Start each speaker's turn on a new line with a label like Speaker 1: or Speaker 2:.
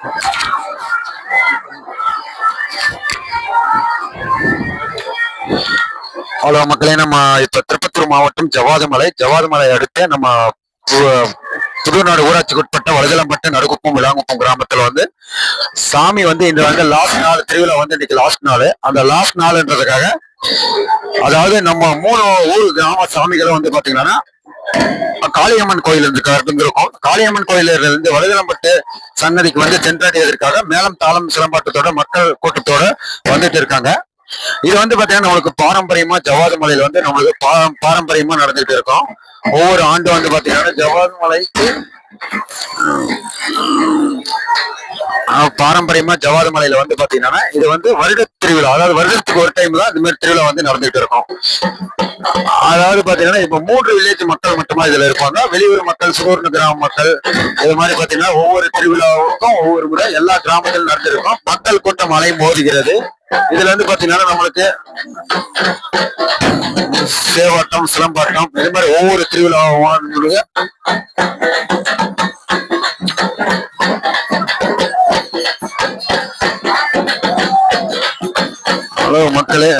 Speaker 1: Hello மக்களே, நம்ம இப்ப திருப்பத்தூர் மாவட்டம் ஜவாதுமலை அடுத்த நம்ம புதுநாடு ஊராட்சிக்கு உட்பட்ட வலதலம்பட்டு நடுக்குப்பம் விளாங்குப்பம் கிராமத்துல வந்து சாமி வந்து இந்த வந்து லாஸ்ட் நாள் திருவிழா வந்து இன்னைக்கு லாஸ்ட் நாள். அந்த லாஸ்ட் நாள்ன்றதுக்காக அதாவது நம்ம 3 ஊர் கிராம சாமிகளை வந்து பாத்தீங்கன்னா காளியம்மன் கோயில் இருக்கும். காளியம்மன் கோயில இருந்து வலதலம்பட்டு சன்னதிக்கு வந்து சென்றடைவதற்காக மேலம் தாளம் சிலம்பாட்டத்தோட மக்கள் கூட்டத்தோட வந்துட்டு இருக்காங்க. இது வந்து பாத்தீங்கன்னா நம்மளுக்கு பாரம்பரியமா ஜவாது மலையில வந்து நம்மளுக்கு பாரம்பரியமா நடந்துட்டு இருக்கோம். ஒவ்வொரு ஆண்டு வந்து பாத்தீங்கன்னா ஜவாது மலைக்கு பாரம்பரியமா ஜவாது மலையில வந்து பாத்தீங்கன்னா இது வந்து வருட திருவிழா, அதாவது வருடத்துக்கு ஒரு டைம் தான் இந்த மாதிரி திருவிழா வந்து நடந்துட்டு இருக்கும். அதாவது பாத்தீங்கன்னா இப்ப 3 வில்லேஜ் மக்கள் மட்டுமா இதுல இருப்பாங்க. வெளியூர் மக்கள், சுகூர்ண கிராம மக்கள், இது மாதிரி பாத்தீங்கன்னா ஒவ்வொரு திருவிழாவுக்கும் ஒவ்வொரு முறை எல்லா கிராமத்திலும் நடந்திருக்கும். மக்கள் கூட்டம் மலை மோதுகிறது. இதுல வந்து பாத்தீங்கன்னா நம்மளுக்கு சேவாட்டம், சிலம்பாட்டம், இது மாதிரி ஒவ்வொரு திருவிழாவும் ஹலோ மக்களே,